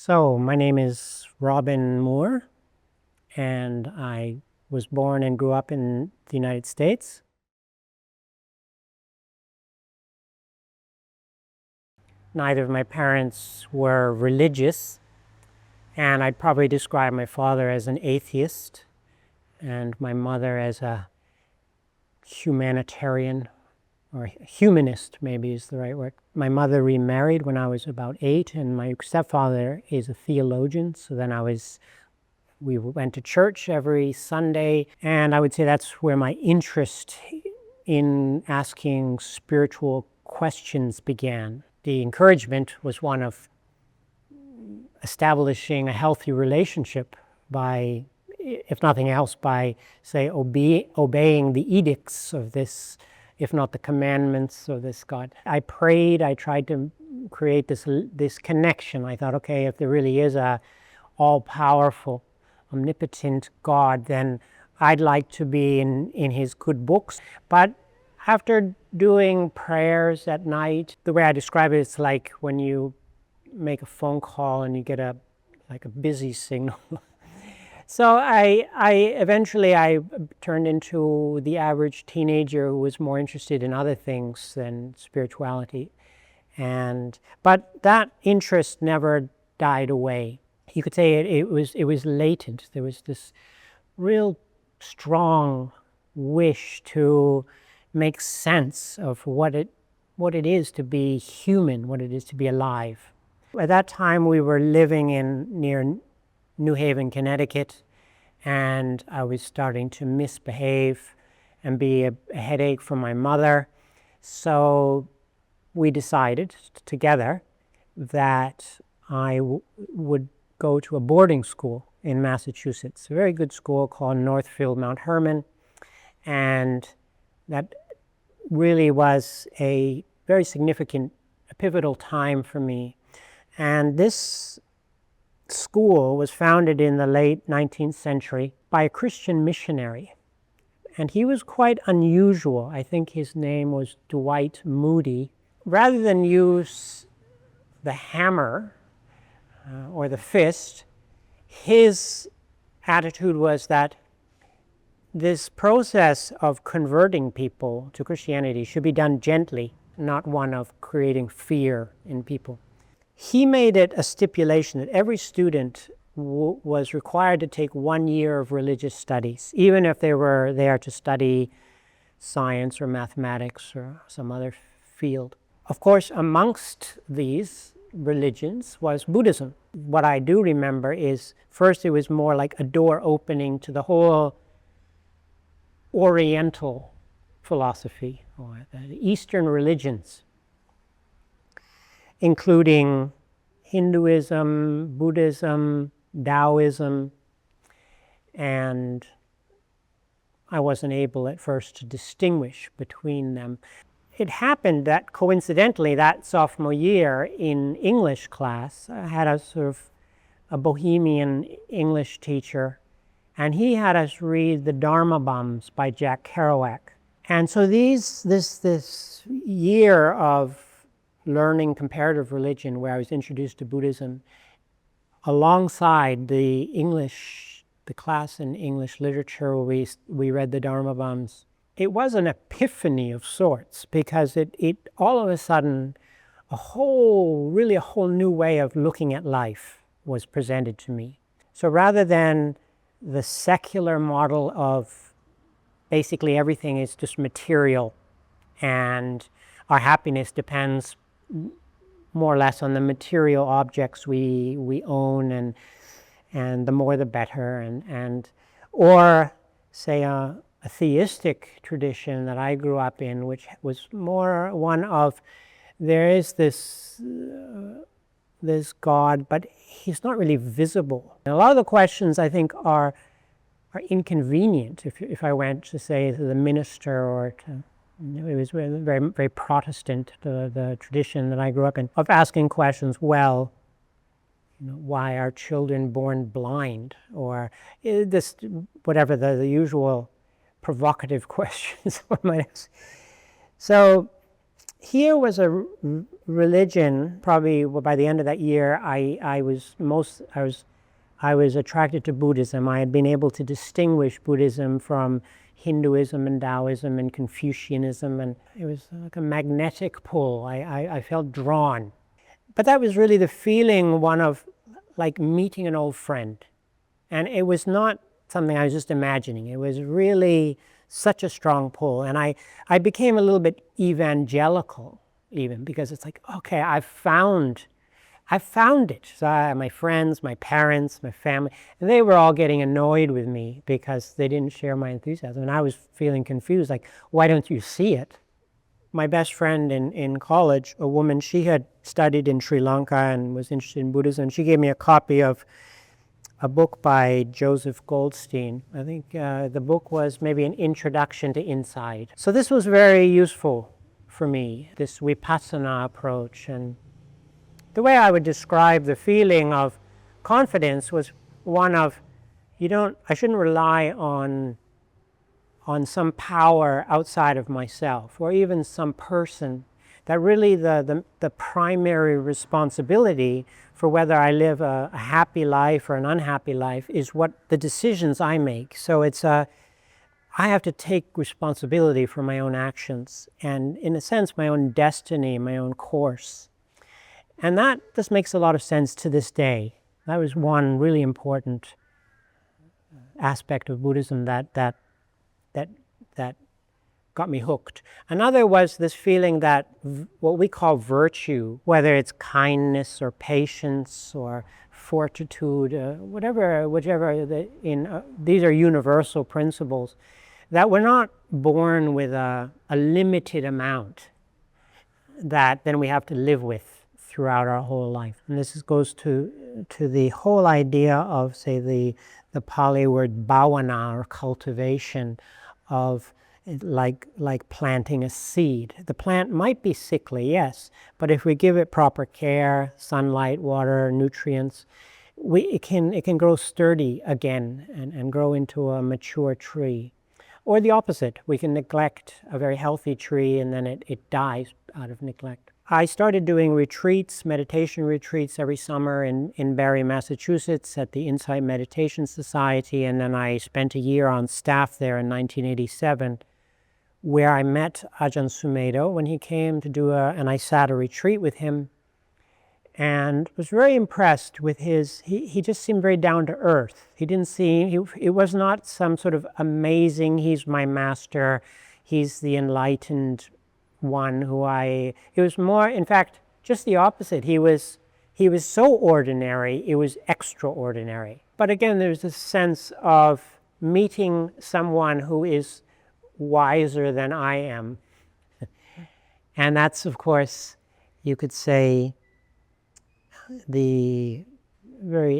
So, my name is Robin Moore, and I was born and grew up in the United States. Neither of my parents were religious, and I'd probably describe my father as an atheist and my mother as a humanitarian, or humanist maybe is the right word. My mother remarried when I was about 8, and my stepfather is a theologian, so then we went to church every Sunday, and I would say that's where my interest in asking spiritual questions began. The encouragement was one of establishing a healthy relationship by, if nothing else, by, say, obeying the edicts of this, if not the commandments of this God. I prayed, I tried to create this connection. I thought, okay, if there really is a all-powerful, omnipotent God, then I'd like to be in his good books. But after doing prayers at night, the way I describe it, it's like when you make a phone call and you get a busy signal. So I eventually turned into the average teenager who was more interested in other things than spirituality. But that interest never died away. You could say it was latent. There was this real strong wish to make sense of what it is to be human, what it is to be alive. At that time, we were living near New Haven, Connecticut, and I was starting to misbehave and be a headache for my mother. So we decided together that I would go to a boarding school in Massachusetts, a very good school called Northfield Mount Hermon, and that really was a very significant, a pivotal time for me. And this school was founded in the late 19th century by a Christian missionary, and he was quite unusual. I think his name was Dwight Moody. Rather than use the hammer or the fist, his attitude was that this process of converting people to Christianity should be done gently, not one of creating fear in people. He made it a stipulation that every student was required to take 1 year of religious studies, even if they were there to study science or mathematics or some other field. Of course, amongst these religions was Buddhism. What I do remember is, first it was more like a door opening to the whole Oriental philosophy, or the Eastern religions, including Hinduism, Buddhism, Taoism, and I wasn't able at first to distinguish between them. It happened that coincidentally that sophomore year in English class, I had a sort of a bohemian English teacher, and he had us read the Dharma Bums by Jack Kerouac. And so this year of learning comparative religion, where I was introduced to Buddhism, alongside the class in English literature where we read the Dharma Bums, it was an epiphany of sorts, because it all of a sudden, a whole new way of looking at life was presented to me. So rather than the secular model of basically everything is just material and our happiness depends more or less on the material objects we own, and the more the better, or say a theistic tradition that I grew up in, which was more one of, there is this God, but he's not really visible. And a lot of the questions, I think, are inconvenient. If I went to, say, to the minister, or to, it was very, very Protestant, the tradition that I grew up in, of asking questions, well, why are children born blind? Or this, whatever the usual provocative questions one might ask. So Here was a religion. Probably by the end of that year, I was attracted to Buddhism. I had been able to distinguish Buddhism from Hinduism and Taoism and Confucianism, and it was like a magnetic pull. I felt drawn. But that was really the feeling, one of like meeting an old friend. And it was not something I was just imagining. It was really such a strong pull. And I became a little bit evangelical even, because it's like, okay, I found it. So my friends, my parents, my family, and they were all getting annoyed with me because they didn't share my enthusiasm. And I was feeling confused, like, why don't you see it? My best friend in college, a woman, she had studied in Sri Lanka and was interested in Buddhism. She gave me a copy of a book by Joseph Goldstein. I think the book was maybe an introduction to insight. So this was very useful for me, this vipassana approach. And the way I would describe the feeling of confidence was one of, I shouldn't rely on some power outside of myself, or even some person. That really the primary responsibility for whether I live a happy life or an unhappy life is what the decisions I make. So I have to take responsibility for my own actions and, in a sense, my own destiny, my own course. And that just makes a lot of sense to this day. That was one really important aspect of Buddhism that got me hooked. Another was this feeling that what we call virtue, whether it's kindness or patience or fortitude, whichever, these are universal principles, that we're not born with a limited amount that then we have to live with throughout our whole life. And this goes to the whole idea of, say, the Pali word bhavana, or cultivation, of like planting a seed. The plant might be sickly, yes, but if we give it proper care, sunlight, water, nutrients, it can grow sturdy again and grow into a mature tree. Or the opposite, we can neglect a very healthy tree and then it dies out of neglect. I started doing retreats, meditation retreats every summer in Barre, Massachusetts at the Insight Meditation Society, and then I spent a year on staff there in 1987, where I met Ajahn Sumedho when he came to do and I sat a retreat with him, and was very impressed with he just seemed very down to earth. It was not some sort of amazing, he's my master, he's the enlightened one it was more, in fact, just the opposite. He was so ordinary, it was extraordinary. But again, there's this sense of meeting someone who is wiser than I am. And that's, of course, you could say, very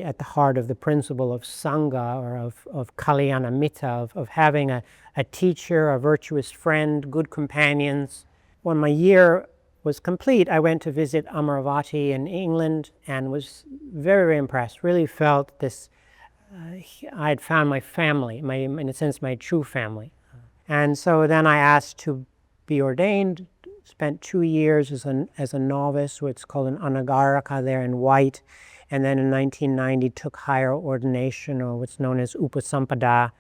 at the heart of the principle of Sangha, or of Kalyana Mitta, of having a teacher, a virtuous friend, good companions. When my year was complete, I went to visit Amaravati in England and was very, very impressed. Really felt this, I had found my family, in a sense, my true family. And so then I asked to be ordained, spent 2 years as a novice, what's called an anagarika there in white, and then in 1990 took higher ordination, or what's known as upasampada,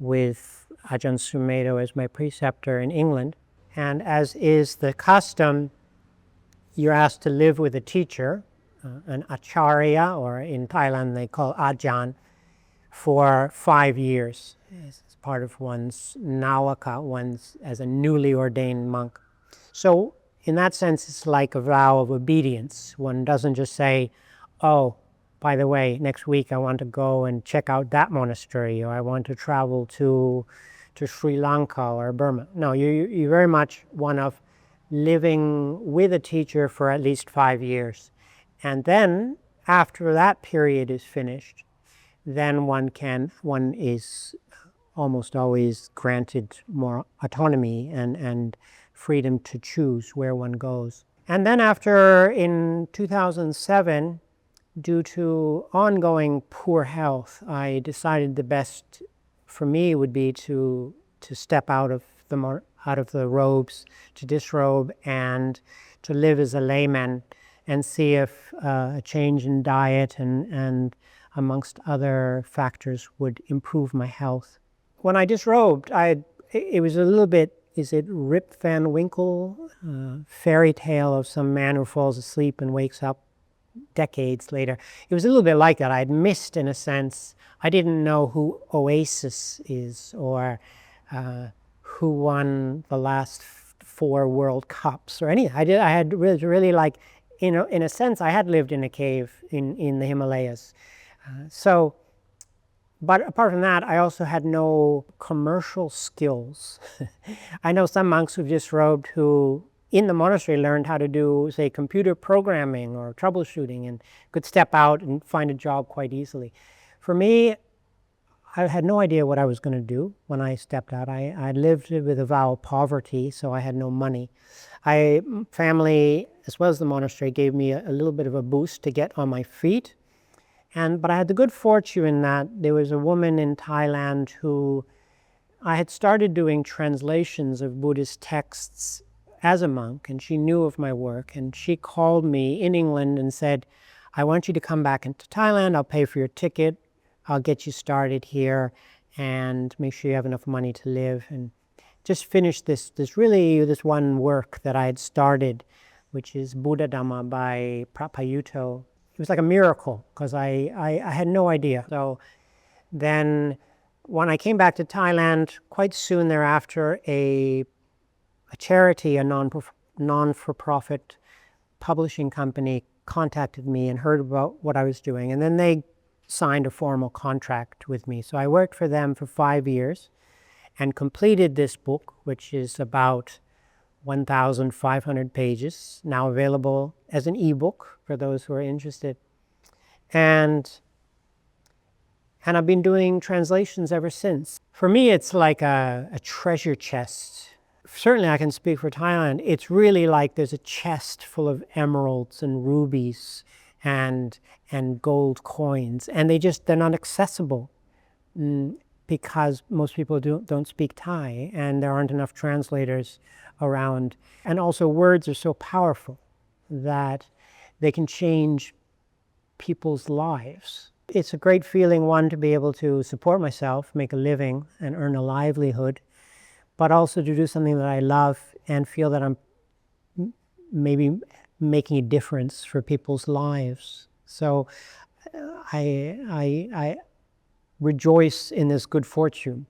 with Ajahn Sumedho as my preceptor in England. And as is the custom, you're asked to live with a teacher, an acharya, or in Thailand they call Ajahn, for 5 years as part of one's nawaka, as a newly ordained monk. So in that sense, it's like a vow of obedience. One doesn't just say, oh, by the way, next week I want to go and check out that monastery, or I want to travel to Sri Lanka or Burma. No, you're very much one of living with a teacher for at least 5 years. And then, after that period is finished, then one is almost always granted more autonomy and freedom to choose where one goes. And then in 2007, due to ongoing poor health, I decided the best for me would be to step out of out of the robes, to disrobe and to live as a layman and see if a change in diet and amongst other factors would improve my health. When I disrobed, it was a little bit, is it Rip Van Winkle, fairy tale of some man who falls asleep and wakes up decades later. It was a little bit like that. I had missed, in a sense, I didn't know who Oasis is or who won the last 4 World Cups or anything. I had really like, in a sense, I had lived in a cave in the Himalayas. But apart from that, I also had no commercial skills. I know some monks who've disrobed who in the monastery learned how to do, say, computer programming or troubleshooting and could step out and find a job quite easily. For me, I had no idea what I was going to do when I stepped out. I lived with a vow of poverty, so I had no money. Family, as well as the monastery, gave me a little bit of a boost to get on my feet. But I had the good fortune that there was a woman in Thailand who I had started doing translations of Buddhist texts as a monk, and she knew of my work, and she called me in England and said, I want you to come back into Thailand, I'll pay for your ticket, I'll get you started here, and make sure you have enough money to live, and just finish this one work that I had started, which is Buddha Dhamma by Prapayuto. It was like a miracle, because I had no idea. So then when I came back to Thailand, quite soon thereafter, a charity, a non-for-profit publishing company contacted me and heard about what I was doing. And then they signed a formal contract with me. So I worked for them for 5 years and completed this book, which is about 1,500 pages, now available as an ebook for those who are interested. And I've been doing translations ever since. For me, it's like a treasure chest. Certainly I can speak for Thailand. It's really like there's a chest full of emeralds and rubies and gold coins, and they're not accessible because most people don't speak Thai, and there aren't enough translators around. And also words are so powerful that they can change people's lives. It's a great feeling, one, to be able to support myself, make a living, and earn a livelihood, but also to do something that I love and feel that I'm maybe making a difference for people's lives. So I rejoice in this good fortune.